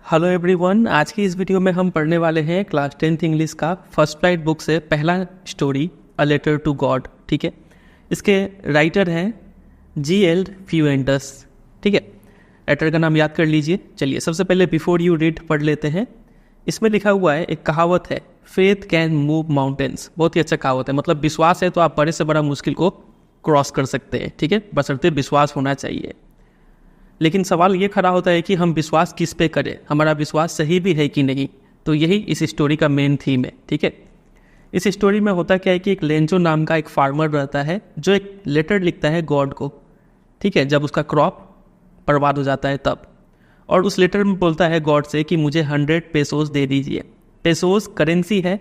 Hello everyone, आज की इस वीडियो में हम पढ़ने वाले हैं क्लास 10th इंग्लिश का फर्स्ट फ्लाइट बुक से पहला story a letter to God. ठीक है, इसके राइटर हैं G.L. फ्यूएंटस। ठीक है, राइटर का नाम याद कर लीजिए। चलिए सबसे पहले बिफोर यू रीड पढ़ लेते हैं। इसमें लिखा हुआ है, एक कहावत है, फेथ कैन मूव माउंटेन्स। बहुत ही अच्छा कहावत है, मतलब विश्वास है तो आप बड़े से बड़ा मुश्किल को क्रॉस कर सकते हैं। ठीक है, बशर्ते विश्वास होना चाहिए। लेकिन सवाल ये खड़ा होता है कि हम विश्वास किस पे करें, हमारा विश्वास सही भी है कि नहीं। तो यही इस स्टोरी का मेन थीम है। ठीक है, इस स्टोरी में होता क्या है कि एक लेंजो नाम का एक फार्मर रहता है जो एक लेटर लिखता है गॉड को। ठीक है, जब उसका क्रॉप बर्बाद हो जाता है तब, और उस लेटर में बोलता है गॉड से कि मुझे 100 पेसोस दे दीजिए। पेसोस करेंसी है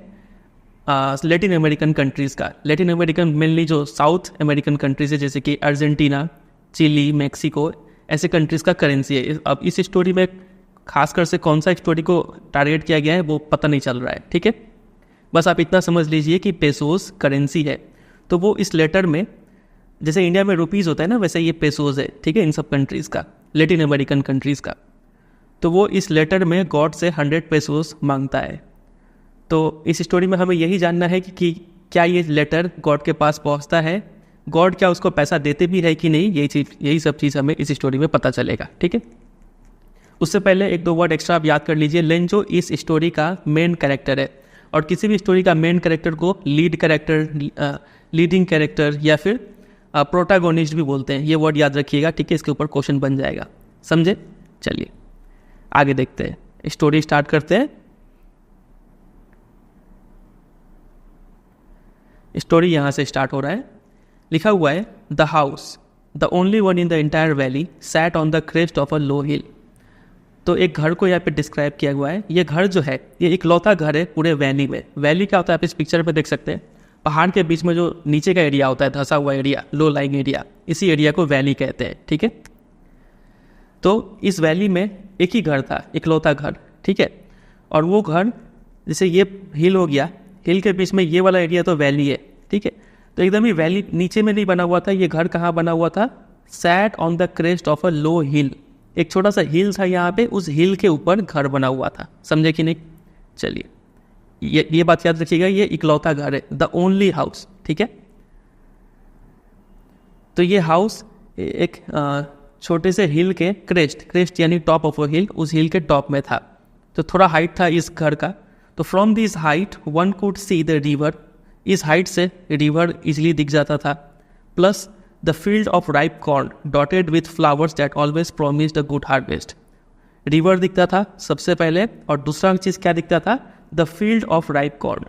लैटिन अमेरिकन कंट्रीज़ का। लैटिन अमेरिकन मेनली जो साउथ अमेरिकन कंट्रीज़ है, जैसे कि अर्जेंटीना, चिली, मैक्सिको, ऐसे कंट्रीज़ का करेंसी है। अब इस स्टोरी में खासकर से कौन सा स्टोरी को टारगेट किया गया है वो पता नहीं चल रहा है। ठीक है, बस आप इतना समझ लीजिए कि पेसोस करेंसी है। तो वो इस लेटर में, जैसे इंडिया में रुपीज़ होता है ना, वैसे ये पेसोस है। ठीक है, इन सब कंट्रीज़ का, लैटिन अमेरिकन कंट्रीज़ का। तो वो इस लेटर में गॉड से 100 पेसोस मांगता है। तो इस स्टोरी में हमें यही जानना है कि क्या ये लेटर गॉड के पास पहुंचता है, गॉड क्या उसको पैसा देते भी है कि नहीं। यही सब चीज़ हमें इस स्टोरी में पता चलेगा। ठीक है, उससे पहले एक दो वर्ड एक्स्ट्रा आप याद कर लीजिए। लेंजो इस स्टोरी का मेन कैरेक्टर है, और किसी भी स्टोरी का मेन कैरेक्टर को लीड कैरेक्टर, लीडिंग कैरेक्टर या फिर प्रोटागोनिस्ट भी बोलते हैं। ये वर्ड याद रखिएगा। ठीक है, इसके ऊपर क्वेश्चन बन जाएगा, समझे। चलिए आगे देखते हैं, स्टोरी स्टार्ट करते हैं। स्टोरी यहाँ से स्टार्ट हो रहा है। लिखा हुआ है, the house the only one in the entire valley sat on the crest of a low hill. तो एक घर को यहाँ पे डिस्क्राइब किया हुआ है। ये घर जो है, ये इकलौता घर है पूरे वैली में। वैली क्या होता है आप इस पिक्चर पे देख सकते हैं, पहाड़ के बीच में जो नीचे का एरिया होता है, धंसा हुआ एरिया, लो लाइंग एरिया, इसी एरिया को वैली कहते हैं। ठीक है, तो इस वैली में एक ही घर था, इकलौता घर। ठीक है, और वो घर, जैसे ये हिल हो गया, हिल के बीच में ये वाला एरिया तो वैली है। ठीक है, तो एकदम ही वैली नीचे में नहीं बना हुआ था। ये घर कहाँ बना हुआ था, sat on the crest of a low hill. एक छोटा सा हिल था यहाँ पे, उस हिल के ऊपर घर बना हुआ था। समझे कि नहीं। चलिए ये बात याद रखिएगा, ये इकलौता घर है, द ओनली हाउस। ठीक है, तो ये हाउस एक छोटे से हिल के क्रेस्ट यानी टॉप ऑफ अ हिल, उस हिल के टॉप में था। तो थोड़ा हाइट था इस घर का। तो from this height one could see the river. इस हाइट से रिवर इजीली दिख जाता था। Plus the field of ripe corn dotted with flowers that always promised a good harvest. River दिखता था सबसे पहले, और दूसरा चीज़ क्या दिखता था, the field of ripe corn.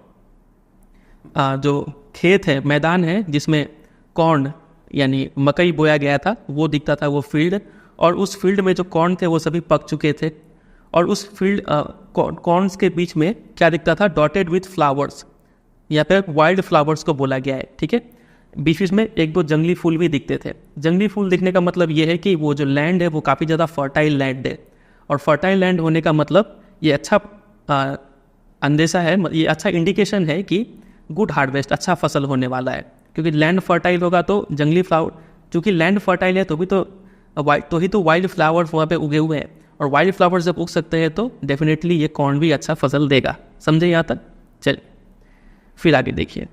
जो खेत है, मैदान है जिसमें कॉर्न यानी मकई बोया गया था, वो दिखता था, वो फील्ड। और उस फील्ड में जो कॉर्न थे वो सभी पक चुके थे। और उस फील्ड कॉर्न्स के बीच में क्या दिखता था, डॉटेड विथ फ्लावर्स, यहाँ पे वाइल्ड फ्लावर्स को बोला गया है। ठीक है, बीच बीच में एक दो जंगली फूल भी दिखते थे। जंगली फूल दिखने का मतलब ये है कि वो जो लैंड है वो काफ़ी ज़्यादा फर्टाइल लैंड है। और फर्टाइल लैंड होने का मतलब ये अच्छा अंदेशा है, ये अच्छा इंडिकेशन है कि गुड हार्वेस्ट, अच्छा फसल होने वाला है। क्योंकि लैंड फर्टाइल होगा तो जंगली फ्लावर, चूँकि लैंड फर्टाइल है तो ही तो वाइल्ड फ्लावर्स वहाँ पे उगे हुए हैं। और वाइल्ड फ्लावर्स जब उग सकते हैं तो डेफिनेटली ये कॉर्न भी अच्छा फसल देगा। समझे यहाँ तक। चलिए फिर आगे देखिए।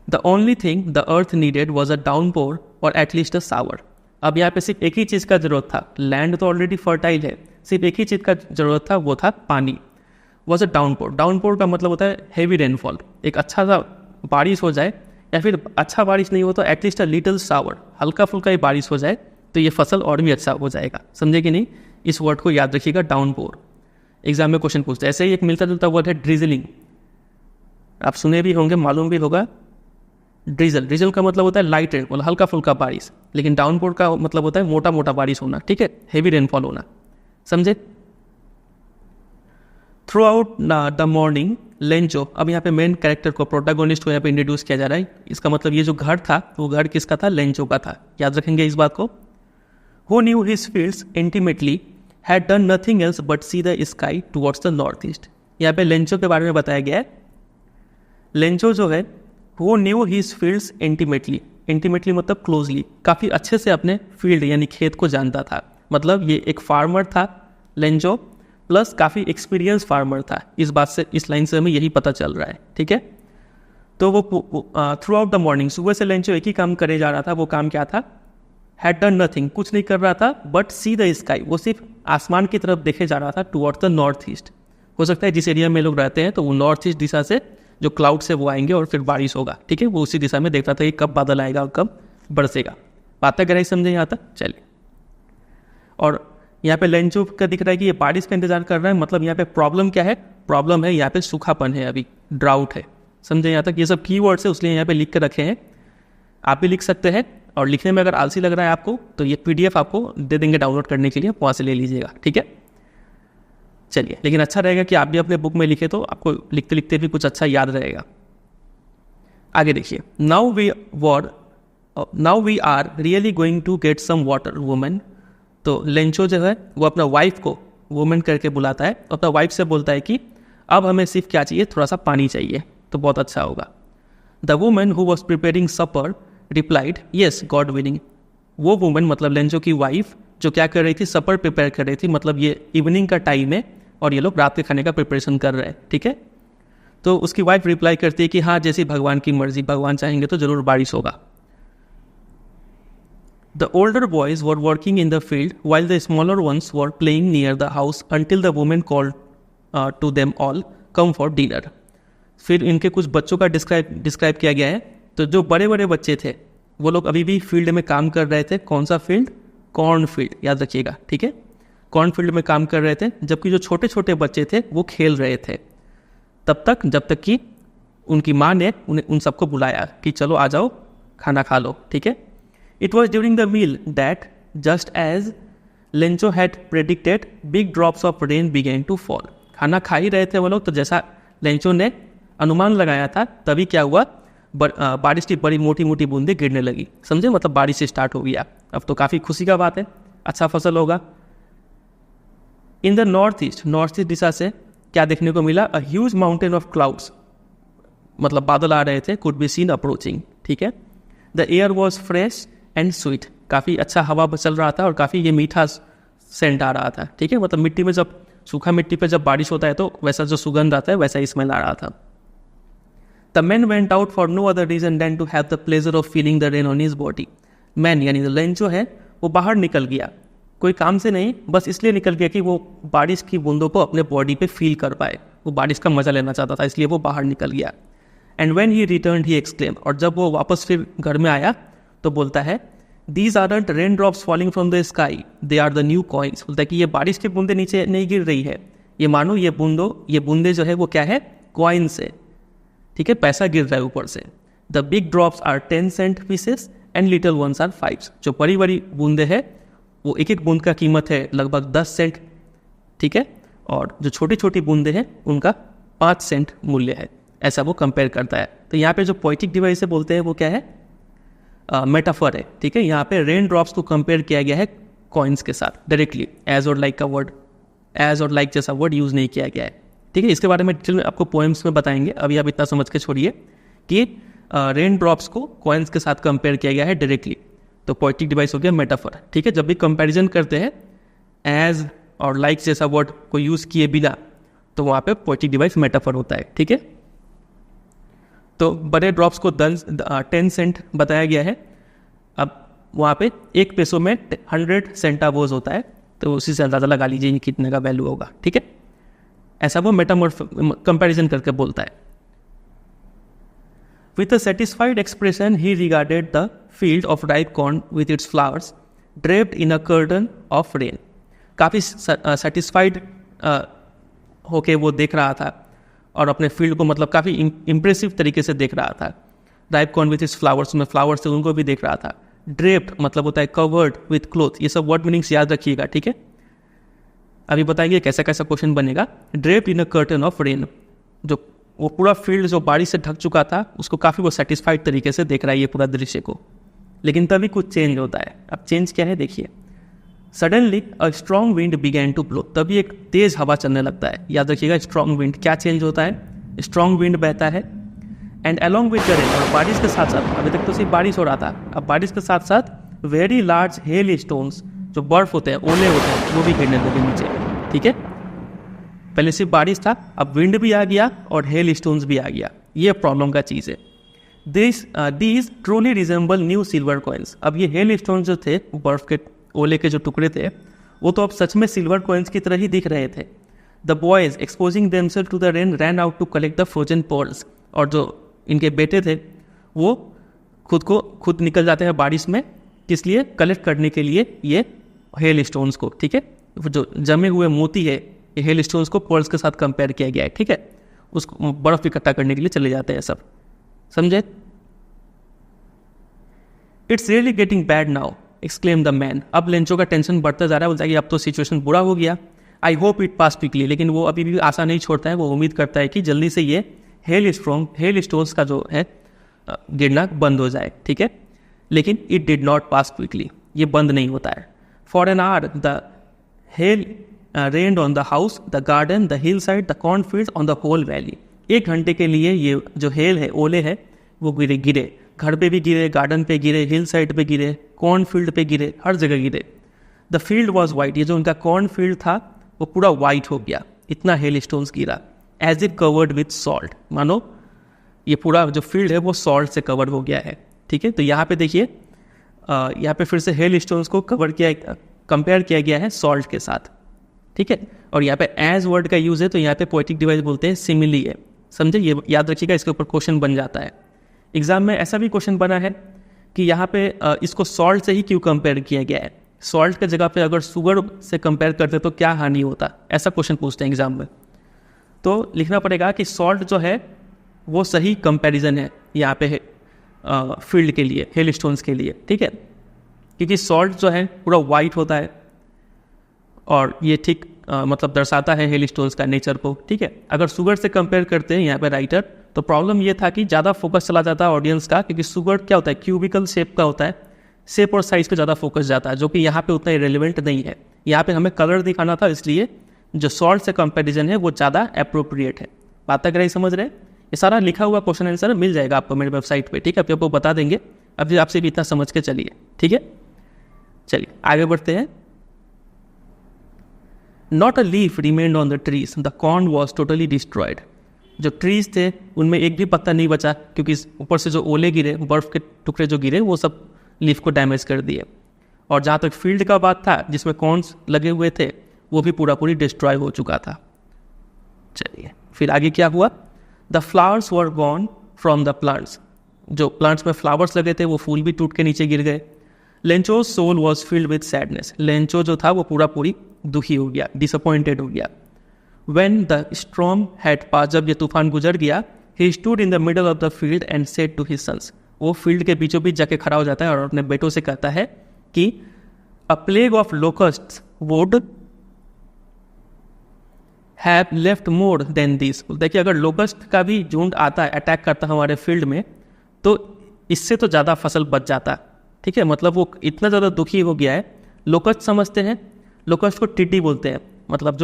The only thing the earth needed was a downpour और एटलीस्ट अ सावर। अब यहाँ पे सिर्फ एक ही चीज़ का जरूरत था, लैंड तो ऑलरेडी फर्टाइल है, सिर्फ एक ही चीज़ का जरूरत था, वो था पानी। Was a downpour. डाउनपोर का मतलब होता है हैवी रेनफॉल, एक अच्छा सा बारिश हो जाए, या फिर अच्छा बारिश नहीं हो तो एटलीस्ट अ लिटिल सावर, हल्का फुल्का ही बारिश हो जाए तो ये फसल और भी अच्छा हो जाएगा। समझे कि नहीं। इस वर्ड को याद रखिएगा, डाउनपोर। एग्जाम में क्वेश्चन पूछते हैं। ऐसे ही एक मिलता जुलता वर्ड है ड्रिजलिंग। आप सुने भी होंगे, मालूम भी होगा। ड्रिजल का मतलब होता है लाइट रेन, मतलब हल्का फुल्का बारिश। लेकिन डाउनपोर का मतलब होता है मोटा मोटा बारिश होना। ठीक है, हेवी रेनफॉल होना। समझे। थ्रू आउट द मॉर्निंग लेंजो, अब यहाँ पे मेन कैरेक्टर को, प्रोटागोनिस्ट को यहाँ पे इंट्रोड्यूस किया जा रहा है। इसका मतलब ये जो घर था वो घर किसका था, लेंजो का था। याद रखेंगे इस बात को। Who knew his fields intimately had done nothing else but see the sky towards the north east. यहाँ पे लेंजो के बारे में बताया गया है। लेंजो जो है वो न्यू हिज फील्ड्स इंटीमेटली मतलब क्लोजली, काफ़ी अच्छे से अपने फील्ड यानी खेत को जानता था। मतलब ये एक फार्मर था लेंजो, प्लस काफ़ी एक्सपीरियंस फार्मर था। इस बात से, इस लाइन से हमें यही पता चल रहा है, ठीक है। तो वो थ्रू आउट द मॉर्निंग, सुबह से लेंचो एक ही काम करे जा रहा था। वो काम क्या था? हैड डन नथिंग, कुछ नहीं कर रहा था, बट सी द स्काई, वो सिर्फ आसमान की तरफ देखे जा रहा था, टुवर्ड्स द नॉर्थ ईस्ट। हो सकता है जिस एरिया में लोग रहते हैं तो वो नॉर्थ ईस्ट दिशा से जो क्लाउड से वो आएंगे और फिर बारिश होगा, ठीक है। वो उसी दिशा में देख रहा था कि कब बादल आएगा और कब बरसेगा। बात तक गहराई समझे यहाँ तक? चलिए। और यहाँ पे लेंचो का दिख रहा है कि ये बारिश का इंतजार कर रहा है, मतलब यहाँ पे प्रॉब्लम क्या है? प्रॉब्लम है यहाँ पे सूखापन है, अभी ड्राउट है। समझे यहाँ तक? ये सब कीवर्ड्स है, उसलिए यहाँ पे लिख कर रखे हैं। आप भी लिख सकते हैं, और लिखने में अगर आलसी लग रहा है आपको तो ये PDF आपको दे देंगे डाउनलोड करने के लिए, वहाँ से ले लीजिएगा, ठीक है। चलिए, लेकिन अच्छा रहेगा कि आप भी अपने बुक में लिखे तो आपको लिखते लिखते भी कुछ अच्छा याद रहेगा। आगे देखिए, now we are really going to get some water woman. तो लेंचो जो है वो अपना वाइफ को वुमेन करके बुलाता है, अपना वाइफ से बोलता है कि अब हमें सिर्फ क्या चाहिए? थोड़ा सा पानी चाहिए, तो बहुत अच्छा होगा। The woman who was preparing supper replied yes God willing. वो वुमेन मतलब लेंचो की वाइफ जो क्या कर रही थी? सपर प्रिपेयर कर रही थी, मतलब ये इवनिंग का टाइम है और ये लोग रात के खाने का प्रिपरेशन कर रहे हैं, ठीक है। तो उसकी वाइफ रिप्लाई करती है कि हाँ, जैसी भगवान की मर्जी, भगवान चाहेंगे तो जरूर बारिश होगा। The older boys were working in the field while the smaller ones were playing near the house until the woman called to them all come for dinner. फिर इनके कुछ बच्चों का डिस्क्राइब किया गया है। तो जो बड़े बड़े बच्चे थे वो लोग अभी भी फील्ड में काम कर रहे थे। कौन सा फील्ड? कॉर्न फील्ड, याद रखिएगा, ठीक है। कॉर्न फील्ड में काम कर रहे थे, जबकि जो छोटे छोटे बच्चे थे वो खेल रहे थे तब तक, जब तक कि उनकी माँ ने उन सबको बुलाया कि चलो आ जाओ, खाना खा लो, ठीक है। It was during the meal that just as Lencho had predicted big drops of rain began to fall. खाना खा ही रहे थे वो लोग, तो जैसा लेंचो ने अनुमान लगाया था तभी क्या हुआ? बारिश की बड़ी मोटी मोटी बूंदें गिरने लगी। समझे? मतलब बारिश से स्टार्ट हो गया। अब तो काफ़ी खुशी का बात है, अच्छा फसल होगा। इन द नॉर्थ ईस्ट दिशा से क्या देखने को मिला? A huge mountain of clouds, मतलब बादल आ रहे थे, कुड बी सीन अप्रोचिंग, ठीक है। The air was fresh and sweet, काफ़ी अच्छा हवा चल रहा था और काफ़ी ये मीठा सेंट आ रहा था, ठीक है। मतलब मिट्टी में जब, सूखा मिट्टी पे जब बारिश होता है तो वैसा जो सुगंध आता है वैसा ही स्मेल आ रहा था। The man went out for no other reason than to have the pleasure of feeling the rain on his body. Man यानी लेंचो है, वो बाहर निकल गया, कोई काम से नहीं, बस इसलिए निकल गया कि वो बारिश की बूंदों को अपने बॉडी पे फील कर पाए। वो बारिश का मजा लेना चाहता था, इसलिए वो बाहर निकल गया। And when he returned he exclaim, और जब वो वापस फिर घर में आया तो बोलता है, these aren't rain drops falling from the sky, they are the new coins. बोलता है कि ये बारिश की बूंदे नीचे नहीं गिर रही है, ये मानो ये बूंदे जो है वो क्या है? कॉइन्स है, ठीक है, पैसा गिर रहा है ऊपर से। The big drops are 10 cent pieces and little ones are 5। जो बड़ी बड़ी बूंदे हैं वो एक एक बूंद का कीमत है लगभग 10 सेंट, ठीक है, और जो छोटी छोटी बूंदे हैं उनका 5 सेंट मूल्य है। ऐसा वो कंपेयर करता है। तो यहाँ पे जो पोइटिक डिवाइस से बोलते हैं वो क्या है? मेटाफर है, ठीक है। यहाँ पे रेन ड्रॉप्स को कंपेयर किया गया है कॉइन्स के साथ डायरेक्टली। एज और लाइक का वर्ड, एज और लाइक जैसा वर्ड यूज़ नहीं किया गया है, ठीक है। इसके बारे में डिटेल में आपको पोएम्स में बताएंगे, अभी आप इतना समझ के छोड़िए कि रेन ड्रॉप्स को कॉइन्स के साथ कंपेयर किया गया है डायरेक्टली। तो पोइटिक डिवाइस हो गया मेटाफर, ठीक है। जब भी कंपैरिजन करते हैं एज और लाइक जैसा वर्ड को यूज़ किए बिना, तो वहाँ पे पोइटिक डिवाइस मेटाफर होता है, ठीक है। तो बड़े ड्रॉप्स को 10 सेंट बताया गया है। अब वहाँ पे 1 पैसों में 100 सेंटावोज होता है, तो उसी से अंदाज़ा लगा लीजिए कितने का वैल्यू होगा, ठीक है। ऐसा वो मेटामॉर्फ कंपैरिजन करके बोलता है। With a satisfied expression, he regarded the field of ripe corn with its flowers draped in a curtain of rain. काफ़ी satisfied होके वो देख रहा था और अपने फील्ड को मतलब काफ़ी इम्प्रेसिव तरीके से देख रहा था। Ripe corn with its flowers, में फ्लावर्स थे उनको भी देख रहा था। ड्रेप्ड मतलब होता है कवर्ड विथ क्लोथ, ये सब वर्ड मीनिंग्स याद रखिएगा, ठीक है। अभी बताएंगे कैसा कैसा क्वेश्चन बनेगा। Draped in a curtain of rain, जो वो पूरा फील्ड जो बारिश से ढक चुका था उसको काफ़ी वो सेटिस्फाइड तरीके से देख रहा है ये पूरा दृश्य को। लेकिन तभी कुछ चेंज होता है। अब चेंज क्या है देखिए। Suddenly a strong wind began to blow, तभी एक तेज हवा चलने लगता है। याद रखिएगा स्ट्रॉन्ग विंड, क्या चेंज होता है? स्ट्रॉन्ग विंड बहता है। And along with the rain, और बारिश के साथ साथ, अभी तक तो सिर्फ बारिश हो रहा था, अब बारिश के साथ साथ वेरी लार्ज हेल स्टोन्स, जो बर्फ होते हैं, ओले होते हैं, वो भी गिरने लगे नीचे, ठीक है। पहले सिर्फ बारिश था, अब विंड भी आ गया और हेल स्टोन्स भी आ गया। ये प्रॉब्लम का चीज़ है। These truly resemble new silver coins. अब ये हेल स्टोन जो थे, बर्फ के ओले के जो टुकड़े थे, वो तो अब सच में सिल्वर कॉइन्स की तरह ही दिख रहे थे। The boys exposing themselves to the rain ran out to collect the frozen pearls. और जो इनके बेटे थे वो खुद निकल जाते हैं बारिश में, किस लिए? कलेक्ट करने के लिए ये हेल स्टोन्स को। ठीक है, जो जमे हुए मोती है, ये हेल स्टोन्स को पर्ल्स के साथ कंपेयर किया गया है। ठीक है, उसको बर्फ इकट्ठा करने के लिए चले जाते हैं सब। समझे? It's really getting bad now exclaim the man. अब लेंचो का टेंशन बढ़ता जा रहा है, बोलता है कि अब तो सिचुएशन बुरा हो गया। I hope it pass quickly. लेकिन वो अभी भी आशा नहीं छोड़ता है, वो उम्मीद करता है कि जल्दी से ये हेल स्टोन्स का जो है गिरना बंद हो जाए। ठीक है, लेकिन it did not pass quickly, ये बंद नहीं होता है। For an hour the hail rained on the house, the garden, the hillside, the cornfields, on the whole valley. 1 घंटे के लिए ये जो हेल है, ओले है, वो गिरे। घर पे भी गिरे, गार्डन पे गिरे, हिल साइड पे गिरे, कॉर्नफील्ड पे गिरे, हर जगह गिरे। The field was white. ये जो उनका कॉर्नफील्ड था वो पूरा वाइट हो गया, इतना हेल स्टोन्स गिरा। As it covered with salt, मानो ये पूरा जो फील्ड है वो सॉल्ट से कवर हो गया है। ठीक है, तो यहाँ पे देखिए, यहाँ पे फिर से हेल स्टोन्स को कंपेयर किया गया है सॉल्ट के साथ। ठीक है, और यहाँ पे एज वर्ड का यूज़ है, तो यहाँ पे पोएटिक डिवाइस बोलते हैं सिमिली है। समझे? ये याद रखिएगा, इसके ऊपर क्वेश्चन बन जाता है। एग्जाम में ऐसा भी क्वेश्चन बना है कि यहाँ पे इसको सॉल्ट से ही क्यों कंपेयर किया गया है, सॉल्ट के जगह पे अगर शुगर से कंपेयर करते तो क्या हानि होता, ऐसा क्वेश्चन पूछते हैं एग्जाम में। तो लिखना पड़ेगा कि सॉल्ट जो है वो सही कंपैरिजन है यहाँ पे फील्ड के लिए, हेल स्टोन्स के लिए। ठीक है, क्योंकि सॉल्ट जो है पूरा वाइट होता है और ये ठीक मतलब दर्शाता है हेल स्टोन्स का नेचर को। ठीक है, अगर शुगर से कंपेयर करते हैं यहाँ पे राइटर, तो प्रॉब्लम ये था कि ज़्यादा फोकस चला जाता है ऑडियंस का, क्योंकि शुगर क्या होता है, क्यूबिकल शेप का होता है, शेप और साइज पे ज़्यादा फोकस जाता है, जो कि यहाँ पे उतना रिलेवेंट नहीं है। यहाँ पे हमें कलर दिखाना था, इसलिए जो सॉल्ट से कंपैरिजन है वो ज़्यादा अप्रोप्रिएट है। बात अगर समझ रहे हैं, ये सारा लिखा हुआ क्वेश्चन आंसर मिल जाएगा आपको मेरे वेबसाइट पे। ठीक है, अभी आपको बता देंगे, अभी आपसे भी इतना समझ के चलिए। ठीक है, चलिए आगे बढ़ते हैं। Not a leaf remained on the trees, the corn was totally destroyed. जो ट्रीज थे उनमें एक भी पत्ता नहीं बचा, क्योंकि ऊपर से जो ओले गिरे, बर्फ के टुकड़े जो गिरे, वो सब लीफ को डैमेज कर दिए। और जहाँ तक फील्ड का बात था, जिसमें कॉर्न्स लगे हुए थे, वो भी पूरी डिस्ट्रॉय हो चुका था। चलिए फिर आगे क्या हुआ? The flowers were gone from the plants. जो प्लांट्स में फ्लावर्स लगे थे वो फूल भी टूट के नीचे गिर गए। Lencho's soul was filled with sadness. Lencho जो था वो पूरी दुखी हो गया, डिसअपॉइंटेड हो गया। When the storm had passed, जब ये तूफान गुजर गया, he stood in the middle of the field and said to his sons, वो फील्ड के बीचों बीच जाके खड़ा हो जाता है और अपने बेटों से कहता है कि a plague of locusts would have left more than this। देखिए, अगर लोकस्ट का भी झुंड आता है, अटैक करता है हमारे फील्ड में, तो इससे तो ज़्यादा फसल बच जाता। ठीक है, मतलब वो इतना ज़्यादा दुखी हो गया है। लोकस्ट समझते हैं, लोकस्ट को टिड्डी बोलते हैं। मतलब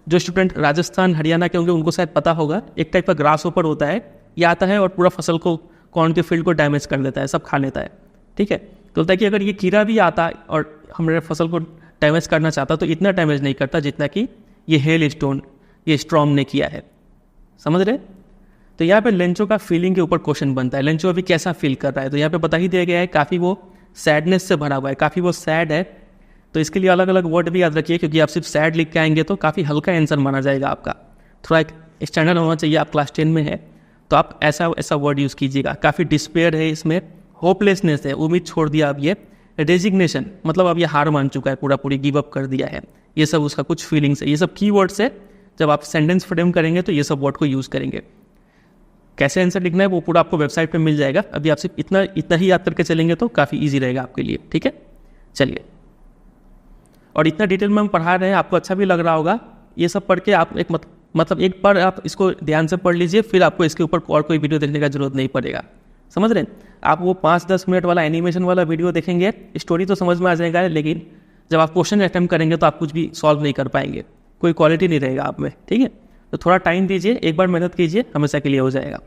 जो स्टूडेंट राजस्थान हरियाणा के होंगे उनको शायद पता होगा, एक टाइप का ग्रास ऊपर होता है, ये आता है और पूरा फसल को, कॉर्न के फील्ड को डैमेज कर देता है, सब खा लेता है। ठीक है, तो बोलता है कि अगर ये कीड़ा भी आता और हमारे फसल को डैमेज करना चाहता तो इतना डैमेज नहीं करता जितना कि ये हेल स्टोन, ये स्टॉर्म ने किया है। समझ रहे? तो यहाँ पे लेंचो का फीलिंग के ऊपर क्वेश्चन बनता है, लेंचो अभी कैसा फील कर रहा है। तो यहाँ पे बता ही दिया गया है, काफ़ी वो सैडनेस से भरा हुआ है, काफ़ी वो सैड है। तो इसके लिए अलग अलग वर्ड भी याद रखिए, क्योंकि आप सिर्फ सैड लिख के आएंगे तो काफ़ी हल्का आंसर माना जाएगा आपका। थोड़ा एक स्टैंडर्ड होना चाहिए, आप क्लास 10 में है तो आप ऐसा वर्ड यूज़ कीजिएगा। काफ़ी डिस्पेयर है इसमें, होपलेसनेस है, उम्मीद छोड़ दिया अब ये, रेजिग्नेशन मतलब अब ये हार मान चुका है, पूरी गिव अप कर दिया है। ये सब उसका कुछ फीलिंग्स है, ये सब की वर्ड्स है। जब आप सेंटेंस फ्रेम करेंगे तो ये सब वर्ड को यूज़ करेंगे। कैसे आंसर लिखना है वो पूरा आपको वेबसाइट पे मिल जाएगा। अभी आप सिर्फ इतना ही याद करके चलेंगे तो काफ़ी ईजी रहेगा आपके लिए। ठीक है, चलिए। और इतना डिटेल में हम पढ़ा रहे हैं, आपको अच्छा भी लग रहा होगा। ये सब पढ़ के आप मतलब एक बार आप इसको ध्यान से पढ़ लीजिए, फिर आपको इसके ऊपर और कोई वीडियो देखने का जरूरत नहीं पड़ेगा। समझ रहे हैं? आप वो 5-10 मिनट वाला एनिमेशन वाला वीडियो देखेंगे, स्टोरी तो समझ में आ जाएगा, लेकिन जब आप क्वेश्चन अटेम्प्ट करेंगे तो आप कुछ भी सॉल्व नहीं कर पाएंगे, कोई क्वालिटी नहीं रहेगा आप में। ठीक है, तो थोड़ा टाइम दीजिए, एक बार मेहनत कीजिए, हमेशा के लिए हो जाएगा।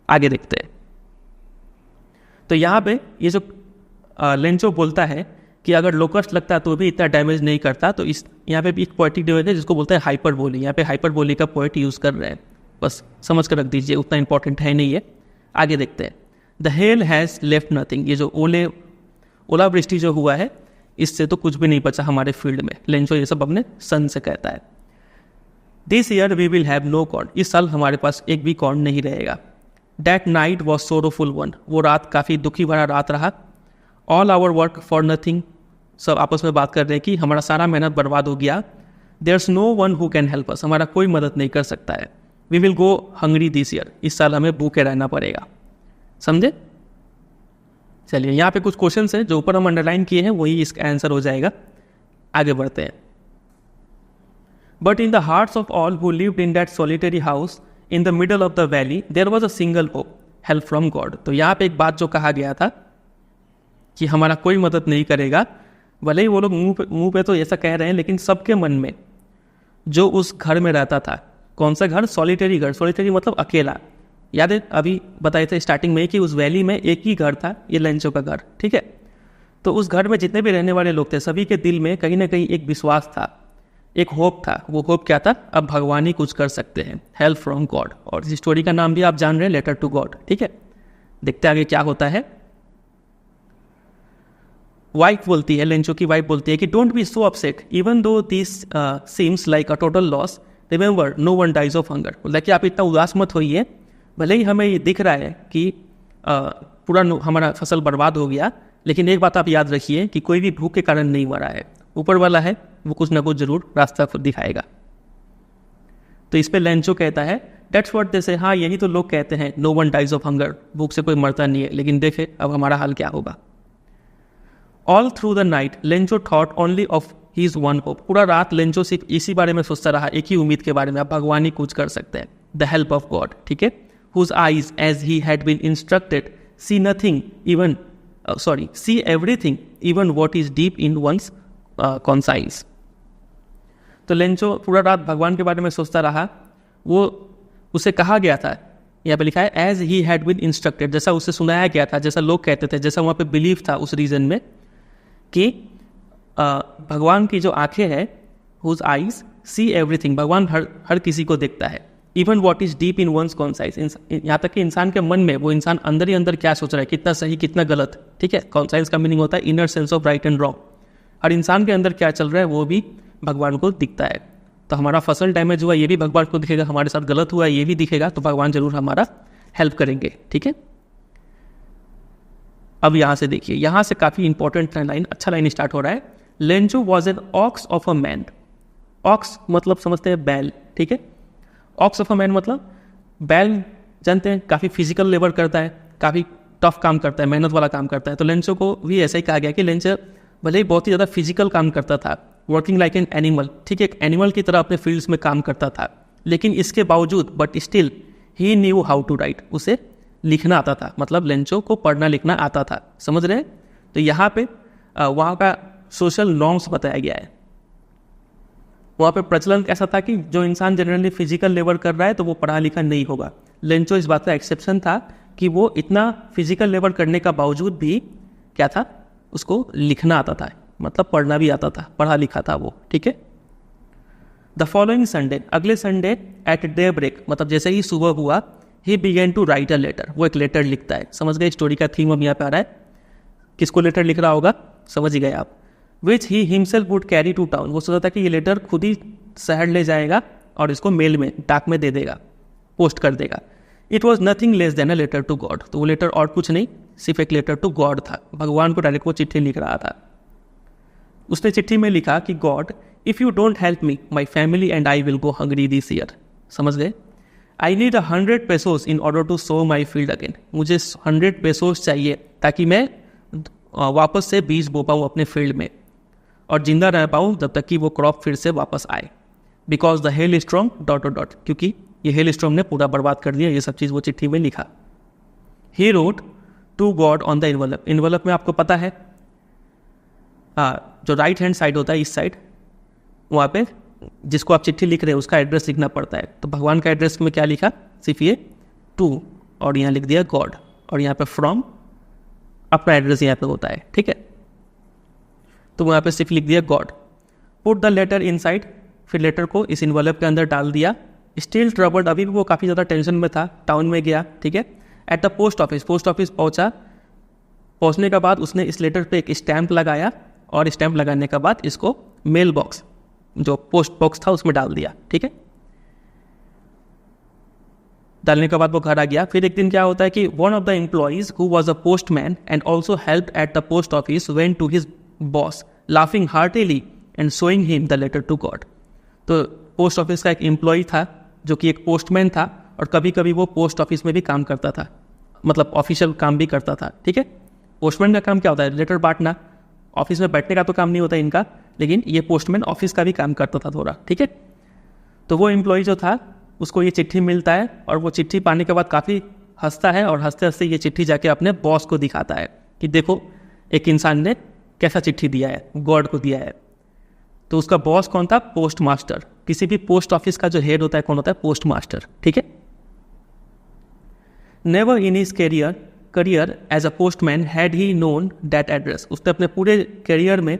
आगे देखते हैं। तो यहाँ पे ये जो लेंचो बोलता है कि अगर लोकस्ट लगता तो भी इतना डैमेज नहीं करता। तो इस यहाँ पे भी एक पोएटिक डिवाइस है जिसको बोलते हैं हाइपरबोली। यहाँ पे हाइपरबोली का पोएट यूज़ कर रहे हैं, बस समझ कर रख दीजिए, उतना इंपॉर्टेंट है नहीं है। आगे देखते हैं। The hell has left nothing, ये जो ओलावृष्टि जो हुआ है इससे तो कुछ भी नहीं बचा हमारे फील्ड में। लेंचो ये सब अपने सन से कहता है। This year we will have no corn, इस साल हमारे पास एक भी कॉर्न नहीं रहेगा। That night was sorrowful one, वो रात काफ़ी दुखी भरा रात रहा। All our work for nothing, सब आपस में बात कर रहे हैं कि हमारा सारा मेहनत बर्बाद हो गया। There's no one who can help us, हमारा कोई मदद नहीं कर सकता है। We will go hungry this year, इस साल हमें भूखे रहना पड़ेगा। समझे? चलिए यहाँ पे कुछ क्वेश्चन है जो ऊपर हम अंडरलाइन किए हैं, वही इसका आंसर हो जाएगा। आगे बढ़ते हैं। But in the hearts of all who lived in that solitary house in the middle of the valley there was a single hope, help from God. तो यहाँ पे एक बात जो कहा गया था कि हमारा कोई मदद नहीं करेगा, भले ही वो लोग मुंह पे तो ऐसा कह रहे हैं, लेकिन सबके मन में जो उस घर में रहता था, कौन सा घर? सॉलिटरी घर। सॉलिटरी मतलब अकेला। याद है अभी बताए थे स्टार्टिंग में कि उस वैली में एक ही घर था, ये लेंचो का घर, ठीक है। तो उस घर में जितने भी रहने वाले लोग थे, सभी के दिल में कहीं ना कहीं एक विश्वास था, एक होप था। वो होप क्या था? अब भगवान ही कुछ कर सकते हैं, हेल्प फ्रॉम गॉड। और इस स्टोरी का नाम भी आप जान रहे हैं, लेटर टू गॉड, ठीक है। देखते आगे क्या होता है। वाइफ बोलती है, लेंचो की वाइफ बोलती है कि don't be so upset even though this seems like a total loss, remember no one dies of hunger. बोलता है कि आप इतना उदास मत होइए, भले ही हमें ये दिख रहा है कि पूरा हमारा फसल बर्बाद हो गया, लेकिन एक बात आप याद रखिए कि कोई भी भूख के कारण नहीं मरा है। ऊपर वाला है, वो कुछ ना कुछ जरूर रास्ता दिखाएगा। तो इस पे लेंचो कहता है डेट्स व्हाट दे से, हाँ यही तो लोग कहते हैं, no one dies of hunger, भूख से कोई मरता नहीं है, लेकिन देखे अब हमारा हाल क्या होगा। All through the night Lencho thought only of his one hope, पूरा रात लेंचो सिर्फ इसी बारे में सोचता रहा, एक ही उम्मीद के बारे में, अब भगवान ही कुछ कर सकते हैं, द हेल्प ऑफ गॉड, ठीक है। whose eyes as he had been instructed see nothing even see everything even what is deep in one's conscience। तो लेंचो पूरा रात भगवान के बारे में सोचता रहा। वो उसे कहा गया था, यहाँ पे लिखा है as he had been instructed, जैसा उसे सुनाया गया था, जैसा लोग कहते थे, जैसा वहाँ पे बिलीव था उस रीजन में कि भगवान की जो आंखें हैं, whose eyes see everything, भगवान हर किसी को देखता है। Even what is deep in one's conscience, यहाँ तक कि इंसान के मन में वो इंसान अंदर ही अंदर क्या सोच रहा है, कितना सही कितना गलत, ठीक है। कॉन्साइंस का मीनिंग होता है inner sense of right and wrong. हर इंसान के अंदर क्या चल रहा है वो भी भगवान को दिखता है। तो हमारा फसल डैमेज हुआ ये भी भगवान को दिखेगा, हमारे साथ गलत हुआ ये भी दिखेगा, तो भगवान जरूर हमारा हेल्प करेंगे, ठीक है। अब यहाँ से देखिए, यहाँ से काफ़ी इंपॉर्टेंट लाइन, अच्छा लाइन स्टार्ट हो रहा है। Lencho was an ox of a man. Ox मतलब समझते हैं बैल, ठीक है। ऑक्स ऑफ अ मैन मतलब बैल जानते हैं काफ़ी फिजिकल लेबर करता है, काफ़ी टफ काम करता है, मेहनत वाला काम करता है। तो लेंचो को भी ऐसा ही कहा गया कि लेंचो भले ही बहुत ही ज़्यादा फिजिकल काम करता था, वर्किंग लाइक एन एनिमल, ठीक है, एक एनिमल की तरह अपने फील्ड्स में काम करता था, लेकिन इसके बावजूद but still he knew how to write, उसे लिखना आता था, मतलब लेंचो को पढ़ना लिखना आता था, समझ रहे हैं। तो यहाँ पे वहाँ का सोशल नॉर्म्स बताया गया है। वहाँ पे प्रचलन कैसा था कि जो इंसान जनरली फिजिकल लेबर कर रहा है तो वो पढ़ा लिखा नहीं होगा। लेंचो इस बात का एक्सेप्शन था कि वो इतना फिजिकल लेबर करने का बावजूद भी क्या था, उसको लिखना आता था, मतलब पढ़ना भी आता था, पढ़ा लिखा था वो, ठीक है। द फॉलोइंग संडे, अगले संडे एट डे ब्रेक, मतलब जैसे ही सुबह हुआ, he began to write a letter, वो एक लेटर लिखता है। समझ गए स्टोरी का थीम अब यहाँ पे आ रहा है, किसको लेटर लिख रहा होगा, समझ ही गए आप। Which he himself would carry to town, वो सोचा था कि ये लेटर खुद ही शहर ले जाएगा और इसको मेल में, डाक में दे देगा, पोस्ट कर देगा। It was nothing less than a letter to God, तो वो लेटर और कुछ नहीं, सिर्फ एक लेटर टू गॉड था, भगवान को डायरेक्ट वो चिट्ठी लिख रहा था। उसने चिट्ठी में लिखा कि God if you don't help me my family and I will go hungry this year. समझ गए। I need 100 pesos in order to sow my field again, मुझे 100 पेसोस चाहिए ताकि मैं वापस से बीज बो पाऊँ अपने फील्ड में और जिंदा रह पाऊँ जब तक कि वो क्रॉप फिर से वापस आए। Because the hell strong dot dot, क्योंकि ये हेल स्ट्रॉन्ग ने पूरा बर्बाद कर दिया, ये सब चीज़ वो चिट्ठी में लिखा। He wrote to God on the envelope, envelope में आपको पता है जो राइट हैंड साइड होता है, इस साइड, वहाँ पे जिसको आप चिट्ठी लिख रहे हैं उसका एड्रेस लिखना पड़ता है। तो भगवान का एड्रेस में क्या लिखा, सिर्फ ये टू, और यहाँ लिख दिया गॉड, और यहाँ पे फ्रॉम अपना एड्रेस यहाँ पे होता है, ठीक है। तो वहाँ पे सिर्फ लिख दिया God. Put the letter inside, फिर लेटर को इस इन्वेलप के अंदर डाल दिया। स्टिल ट्रबल्ड, अभी भी वो काफ़ी ज़्यादा टेंशन में था, टाउन में गया, ठीक है। एट द पोस्ट ऑफिस पहुँचा। पहुँचने के बाद उसने इस लेटर पे एक स्टैंप लगाया और स्टैंप लगाने के बाद इसको मेल बॉक्स, जो पोस्ट बॉक्स था, उसमें डाल दिया, ठीक है। डालने के बाद वो घर आ गया। फिर एक दिन क्या होता है कि one of the employees who was a postman and also help at the post office went to his boss laughing heartily and showing him the letter to God. तो पोस्ट ऑफिस का एक एम्प्लॉय था जो कि एक postman था और कभी कभी वो पोस्ट ऑफिस में भी काम करता था, मतलब ऑफिशियल काम भी करता था, ठीक है। पोस्टमैन का काम क्या होता है? लेटर बांटना। ऑफिस में बैठने का तो काम नहीं होता इनका, लेकिन ये पोस्टमैन ऑफिस का भी काम करता था थोड़ा, ठीक है। तो वो एम्प्लॉय जो था उसको ये चिट्ठी मिलता है और वो चिट्ठी पाने के बाद काफ़ी हंसता है और हंसते हंसते ये चिट्ठी जाके अपने बॉस को दिखाता है कि देखो एक इंसान ने कैसा चिट्ठी दिया है, गॉड को दिया है। तो उसका बॉस कौन था? Post master. किसी भी पोस्ट ऑफिस का जो हेड होता है कौन होता है? पोस्ट मास्टर, ठीक है। Never in his career as a postman had he known that address. उसने अपने पूरे करियर में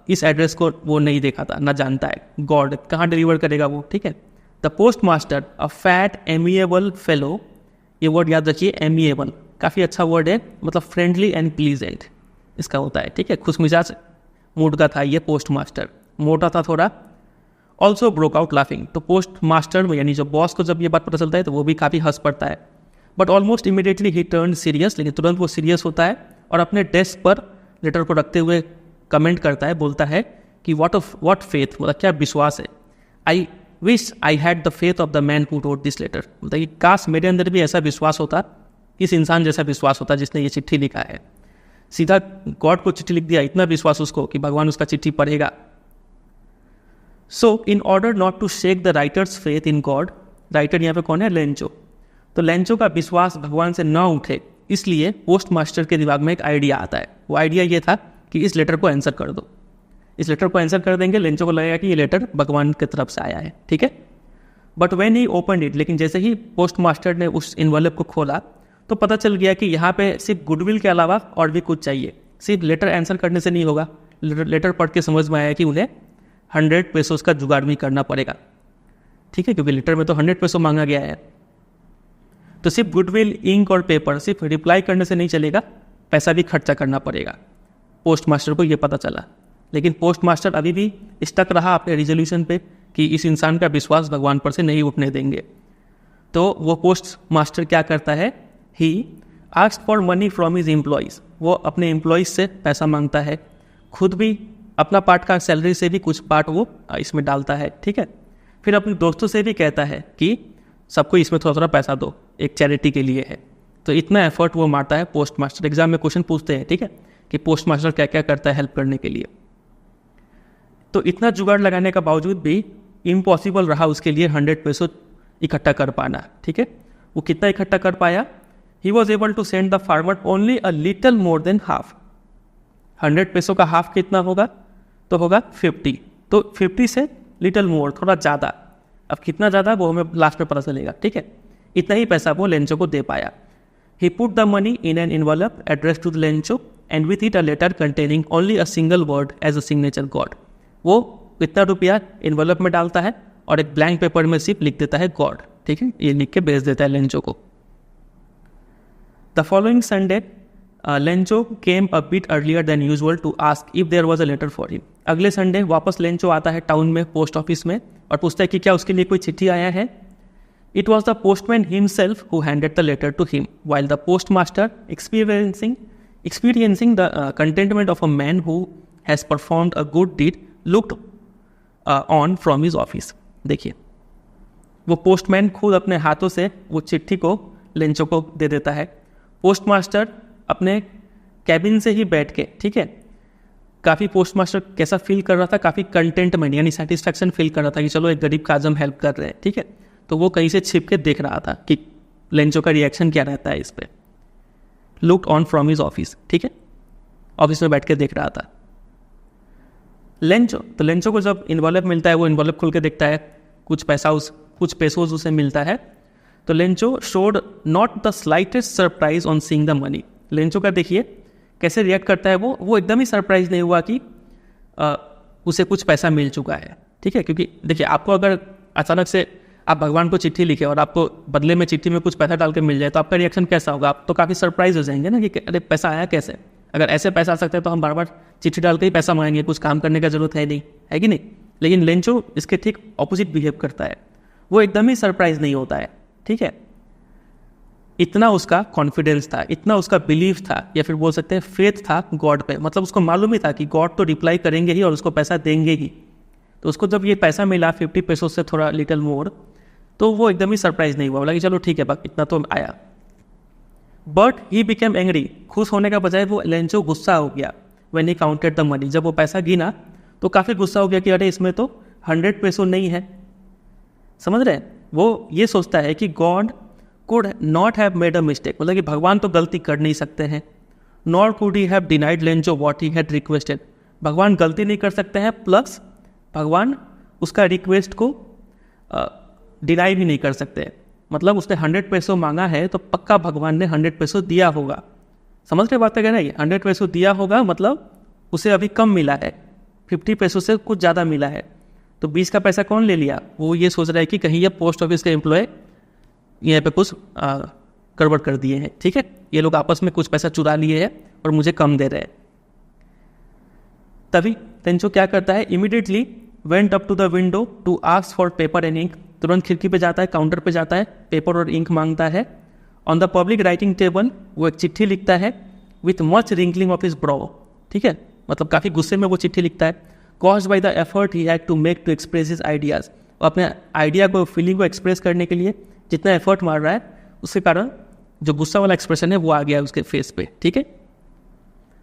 इस एड्रेस को वो नहीं देखा था, ना जानता है गॉड कहाँ डिलीवर करेगा वो, ठीक है। The post master a fat amiable fellow, ये वर्ड याद रखिए, एमिएबल काफ़ी अच्छा वर्ड है, मतलब फ्रेंडली एंड प्लीजेंट इसका होता है, ठीक है। खुशमिजाज मूड का था ये पोस्ट मास्टर, मोटा था थोड़ा। ऑल्सो ब्रोक आउट लाफिंग, तो पोस्ट मास्टर में यानी जो बॉस को जब ये बात पता चलता है तो वो भी काफ़ी हंस पड़ता है। But almost immediately he turn serious, लेकिन तुरंत वो सीरियस होता है और अपने डेस्क पर लेटर को रखते हुए कमेंट करता है, बोलता है कि व्हाट फेथ, मतलब क्या विश्वास है। I wish I had the faith of the man who wrote this letter, मतलब कि काश मेरे अंदर भी ऐसा विश्वास होता, इस इंसान जैसा विश्वास होता जिसने ये चिट्ठी लिखा है। सीधा गॉड को चिट्ठी लिख दिया, इतना विश्वास उसको कि भगवान उसका चिट्ठी पढ़ेगा। So in order not to shake the writer's faith in God, writer यहाँ पे कौन है? लेंचो। तो लेंचो का विश्वास भगवान से ना उठे, इसलिए पोस्ट मास्टर के दिमाग में एक आइडिया आता है। वो आइडिया ये था कि इस लेटर को आंसर कर दो। इस लेटर को आंसर कर देंगे, लेंचो को लगेगा कि ये लेटर भगवान की तरफ से आया है, ठीक है। But when he open it, लेकिन जैसे ही पोस्ट मास्टर ने उस इन्वेलप को खोला तो पता चल गया कि यहाँ पे सिर्फ गुडविल के अलावा और भी कुछ चाहिए। सिर्फ लेटर आंसर करने से नहीं होगा, लेटर पढ़ के समझ में आया कि उन्हें 100 पेसोस का जुगाड़ भी करना पड़ेगा, ठीक है, क्योंकि लेटर में तो 100 पेसो मांगा गया है। तो सिर्फ गुडविल, इंक और पेपर, सिर्फ रिप्लाई करने से नहीं चलेगा, पैसा भी खर्चा करना पड़ेगा। पोस्ट मास्टर को ये पता चला, लेकिन पोस्ट मास्टर अभी भी स्टक रहा अपने रिजोल्यूशन पे कि इस इंसान का विश्वास भगवान पर से नहीं उठने देंगे। तो वो पोस्ट मास्टर क्या करता है? He asked for money from his employees, वो अपने एम्प्लॉइज से पैसा मांगता है, खुद भी अपना पार्ट का सैलरी से भी कुछ पार्ट वो इसमें डालता है, ठीक है। फिर अपने दोस्तों से भी कहता है कि सबको इसमें थोड़ा थोड़ा पैसा दो, एक चैरिटी के लिए है। तो इतना एफर्ट वो मारता है पोस्ट मास्टर। एग्जाम में क्वेश्चन पूछते हैं, ठीक है, कि पोस्ट मास्टर क्या क्या करता है हेल्प करने के लिए। तो इतना जुगाड़ लगाने का बावजूद भी इम्पॉसिबल रहा उसके लिए 100 पेसो इकट्ठा कर पाना, ठीक है। वो कितना इकट्ठा कर पाया? He was able to send the farmer only a little more than half. 100 peso का हाफ कितना होगा? तो होगा 50। तो 50 से लिटल मोर, थोड़ा ज़्यादा। अब कितना ज़्यादा वो हमें लास्ट में पता चलेगा, ठीक है। इतना ही पैसा वो लेंचो को दे पाया। He put the money in an envelope address to the Lencho and with it a letter containing only a single word as a signature God. वो इतना रुपया इन्वेलप में डालता है और एक ब्लैंक पेपर में सिर्फ लिख देता है गॉड, ठीक है, ये लिख के भेज देता है लेंचो को। The following Sunday Lencho came a bit earlier than usual to ask if there was a letter for him. अगले संडे वापस लेंचो आता है टाउन में पोस्ट ऑफिस में और पूछता है कि क्या उसके लिए कोई चिट्ठी आया है। It was the postman himself who handed the letter to him while the postmaster experiencing the contentment of a man who has performed a good deed looked on from his office। देखिए, वो postman खुद अपने हाथों से वो चिट्ठी को Lencho को दे देता है। पोस्ट मास्टर अपने कैबिन से ही बैठ के, ठीक है, काफ़ी पोस्ट मास्टर कैसा फील कर रहा था? काफ़ी कंटेंटमेंट यानी सेटिस्फैक्शन फील कर रहा था कि चलो एक गरीब का आज हम हेल्प कर रहे हैं, ठीक है। तो वो कहीं से छिप के देख रहा था कि लेंचो का रिएक्शन क्या रहता है इस पर। Looked on from his office, ठीक है, ऑफिस में बैठ के देख रहा था लेंचो। तो लेंचो को जब इन्वॉल्व मिलता है, वो इन्वॉल्व खुल के देखता है, कुछ पेसोज उसे मिलता है। तो Lencho showed not the slightest surprise on seeing the money. Lencho का देखिए कैसे रिएक्ट करता है वो एकदम ही सरप्राइज नहीं हुआ कि उसे कुछ पैसा मिल चुका है, ठीक है। क्योंकि देखिए, आपको अगर अचानक से आप भगवान को चिट्ठी लिखे और आपको बदले में चिट्ठी में कुछ पैसा डाल के मिल जाए तो आपका रिएक्शन कैसा होगा? आप तो काफ़ी सरप्राइज हो जाएंगे ना कि अरे पैसा आया कैसे? अगर ऐसे पैसा आ सकता है तो हम बार बार चिट्ठी डाल के ही पैसा मांगेंगे, कुछ काम करने का जरूरत है नहीं, है कि नहीं? लेकिन लेंचो इसके ठीक ऑपोजिट बिहेव करता है, वो एकदम ही सरप्राइज नहीं होता है, ठीक है। इतना उसका कॉन्फिडेंस था, इतना उसका बिलीव था, या फिर बोल सकते हैं फेथ था गॉड पे। मतलब उसको मालूम ही था कि गॉड तो रिप्लाई करेंगे ही और उसको पैसा देंगे ही। तो उसको जब ये पैसा मिला 50 पैसों से थोड़ा लिटिल मोर, तो वो एकदम ही सरप्राइज नहीं हुआ, बोला कि चलो ठीक है बस इतना तो आया। बट ही बिकेम एंग्री, खुश होने का बजाय वो लेंचो गुस्सा हो गया। When he counted the money, जब वो पैसा गिना तो काफ़ी गुस्सा हो गया कि अरे इसमें तो 100 पैसों नहीं है। समझ रहे हैं? वो ये सोचता है कि God could not have made a mistake, मतलब कि भगवान तो गलती कर नहीं सकते हैं। Nor could he have denied Lencho what he had requested, भगवान गलती नहीं कर सकते हैं, प्लस भगवान उसका रिक्वेस्ट को डिनाई भी नहीं कर सकते। मतलब उसने 100 पैसों मांगा है तो पक्का भगवान ने 100 पैसों दिया होगा। समझ रहे बात है क्या? नहीं, 100 पैसों दिया होगा मतलब उसे अभी कम मिला है, 50 पैसों से कुछ ज़्यादा मिला है। तो 20 का पैसा कौन ले लिया? वो ये सोच रहा है कि कहीं ये पोस्ट ऑफिस के एम्प्लॉय यहाँ पे कुछ गड़बड़ कर दिए हैं, ठीक है, ये लोग आपस में कुछ पैसा चुरा लिए हैं और मुझे कम दे रहे हैं। तभी लेंचो क्या करता है? Immediately went up to the window to ask for paper and ink, तुरंत खिड़की पे जाता है, काउंटर पे जाता है, पेपर और इंक मांगता है। On the public writing table वो एक चिट्ठी लिखता है with much wrinkling of his bro, ठीक है, मतलब काफ़ी गुस्से में वो चिट्ठी लिखता है। Caused by the effort he had to make to express his ideas, वो अपने आइडिया को, फीलिंग को एक्सप्रेस करने के लिए जितना एफर्ट मार रहा है उसके कारण जो गुस्सा वाला एक्सप्रेशन है वो आ गया उसके फेस पे, ठीक है।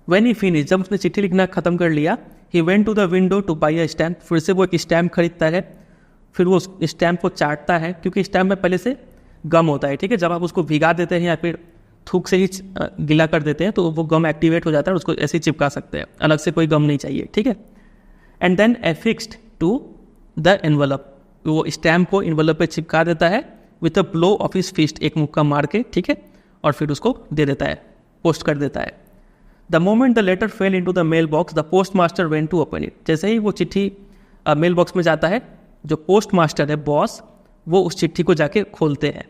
व्हेन ही फिनिश, जब उसने चिट्ठी लिखना खत्म कर लिया, he went to the window to buy a stamp, फिर से वो एक स्टैम्प खरीदता है। फिर वो स्टैम्प को चाटता है, क्योंकि स्टैम्प में पहले से गम होता है, ठीक है। जब आप उसको भिगा देते हैं या फिर थूक से ही गीला कर देते हैं तो वो गम एक्टिवेट हो जाता है और उसको ऐसे ही चिपका सकते हैं, अलग से कोई गम नहीं चाहिए, ठीक है। And then affixed to the envelope, वो स्टैम्प को एनवलप पे चिपका देता है with a blow of his fist, एक मुक्का मार के, ठीक है, और फिर उसको दे देता है, पोस्ट कर देता है। The moment the letter fell into the mail box, the postmaster went to open it, जैसे ही वो चिट्ठी मेल बॉक्स में जाता है, जो पोस्ट मास्टर है, बॉस, वो उस चिट्ठी को जाके खोलते हैं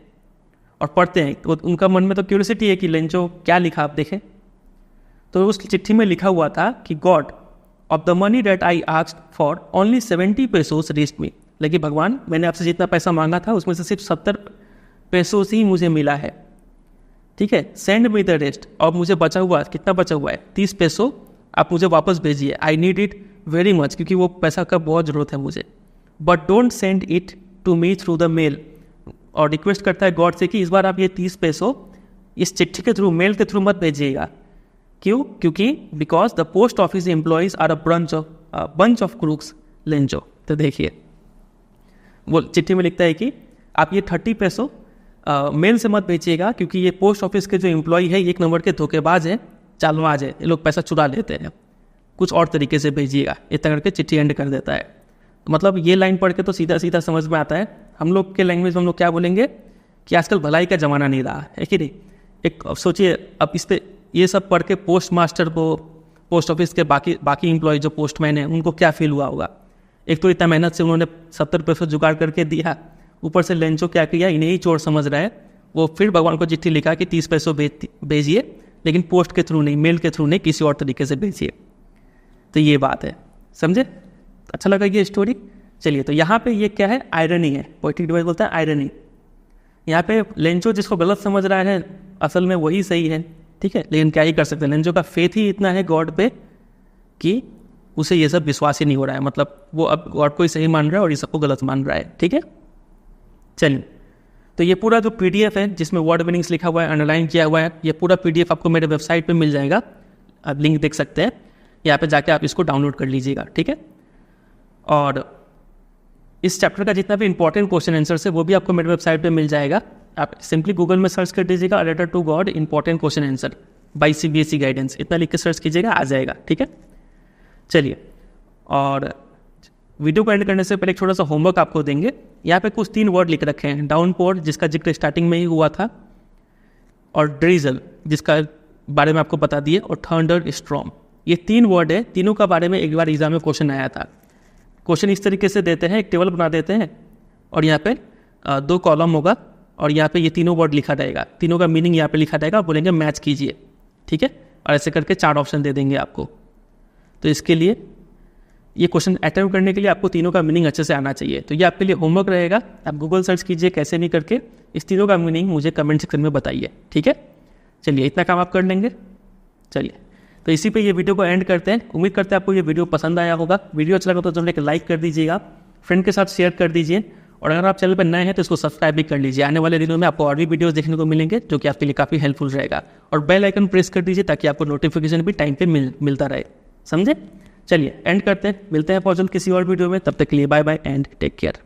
और पढ़ते हैं। तो उनका मन में तो क्यूरियोसिटी है कि लेंचो क्या लिखा, आप देखें। तो उस चिट्ठी में लिखा हुआ था कि God of the money that I asked for only 70 pesos reached me, लेकिन भगवान मैंने आपसे जितना पैसा मांगा था उसमें से सिर्फ 70 पैसों ही मुझे मिला है, ठीक है। सेंड मी द रेस्ट, और मुझे बचा हुआ कितना बचा हुआ है? 30 पैसों आप मुझे वापस भेजिए। I need it very much, क्योंकि वो पैसा का बहुत ज़रूरत है मुझे। But don't send it to me through the mail, और रिक्वेस्ट करता है गॉड से कि इस बार आप ये 30 पैसों इस चिट्ठी के थ्रू, मेल के थ्रू मत भेजिएगा। क्यों? क्योंकि because the post office employees are a bunch of crooks Lencho. तो देखिए, वो चिट्ठी में लिखता है कि आप ये 30 पैसों मेल से मत भेजिएगा, क्योंकि ये पोस्ट ऑफिस के जो एम्प्लॉय है एक नंबर के धोखेबाज है, चालबाज है, ये लोग पैसा चुरा लेते हैं, कुछ और तरीके से भेजिएगा। इतना करके चिट्ठी एंड कर देता है। मतलब ये लाइन पढ़ के तो सीधा सीधा समझ में आता है, हम लोग के लैंग्वेज में हम लोग क्या बोलेंगे कि आजकल भलाई का ज़माना नहीं रहा है कि नहीं। एक सोचिए, अब इस पर ये सब पढ़ के पोस्ट मास्टर को, पोस्ट ऑफिस के बाकी एम्प्लॉय जो पोस्टमैन हैं, उनको क्या फील हुआ होगा। एक तो इतना मेहनत से उन्होंने 70 पैसों जुगाड़ करके दिया, ऊपर से लेंचो क्या किया, इन्हें ही चोर समझ रहा है। वो फिर भगवान को चिट्ठी लिखा कि 30 पैसों भेजिए, लेकिन पोस्ट के थ्रू नहीं, मेल के थ्रू नहीं, किसी और तरीके से भेजिए। तो ये बात है, समझे? अच्छा लगा ये स्टोरी। चलिए, तो यहाँ पे ये क्या है? आयरनी है। पोएटिक डिवाइस बोलता है आयरनी। यहाँ पे लेंचो जिसको गलत समझ रहा है, असल में वही सही है, ठीक है। लेकिन क्या ही कर सकते हैं, लेंचो का फेथ ही इतना है गॉड पे कि उसे ये सब विश्वास ही नहीं हो रहा है। मतलब वो अब गॉड को ही सही मान रहा है और ये सबको गलत मान रहा है, ठीक है। चलिए, तो ये पूरा जो PDF है जिसमें वर्ड मीनिंग्स लिखा हुआ है, अंडरलाइन किया हुआ है, ये पूरा PDF आपको मेरे वेबसाइट पे मिल जाएगा। आप लिंक देख सकते हैं, यहाँ पे जाके आप इसको डाउनलोड कर लीजिएगा, ठीक है। और इस चैप्टर का जितना भी इंपॉर्टेंट क्वेश्चन आंसर्स है वो भी आपको मेरे वेबसाइट पे मिल जाएगा। आप सिंपली गूगल में सर्च कर दीजिएगा a letter to God important question answer by CBSE guidance, इतना लिख के सर्च कीजिएगा, आ जाएगा, ठीक है। चलिए, और वीडियो को एंड करने से पहले एक छोटा सा होमवर्क आपको देंगे। यहाँ पे कुछ 3 वर्ड लिख रखे हैं। डाउनपोर, जिसका जिक्र स्टार्टिंग में ही हुआ था, और ड्रीजल, जिसका बारे में आपको बता दिए, और थंडर स्टॉर्म। ये 3 वर्ड है, तीनों का बारे में एक बार एग्जाम में क्वेश्चन आया था। क्वेश्चन इस तरीके से देते हैं, एक टेबल बना देते हैं और यहाँ पे 2 कॉलम होगा और यहाँ पे ये तीनों वर्ड लिखा रहेगा, तीनों का मीनिंग यहाँ पे लिखा रहेगा, बोलेंगे मैच कीजिए, ठीक है। और ऐसे करके 4 ऑप्शन दे देंगे आपको। तो इसके लिए ये क्वेश्चन अटेम्प्ट करने के लिए आपको तीनों का मीनिंग अच्छे से आना चाहिए। तो ये आपके लिए होमवर्क रहेगा, आप गूगल सर्च कीजिए कैसे भी करके, इस तीनों का मीनिंग मुझे कमेंट सेक्शन में बताइए, ठीक है। चलिए इतना काम आप कर लेंगे। चलिए तो इसी पे ये वीडियो को एंड करते हैं। उम्मीद करते हैं आपको ये वीडियो पसंद आया होगा। वीडियो अच्छा लगा तो जरूर एक लाइक कर दीजिएगा, फ्रेंड के साथ शेयर कर दीजिए, और अगर आप चैनल पर नए हैं तो इसको सब्सक्राइब भी कर लीजिए। आने वाले दिनों में आपको और भी वीडियोस देखने को मिलेंगे जो कि आपके लिए काफ़ी हेल्पफुल रहेगा। और बेल आइकन प्रेस कर दीजिए ताकि आपको नोटिफिकेशन भी टाइम पे मिलता रहे, समझे। चलिए एंड करते हैं, मिलते हैं बहुत जल्द किसी और वीडियो में। तब तक के लिए bye bye and take care.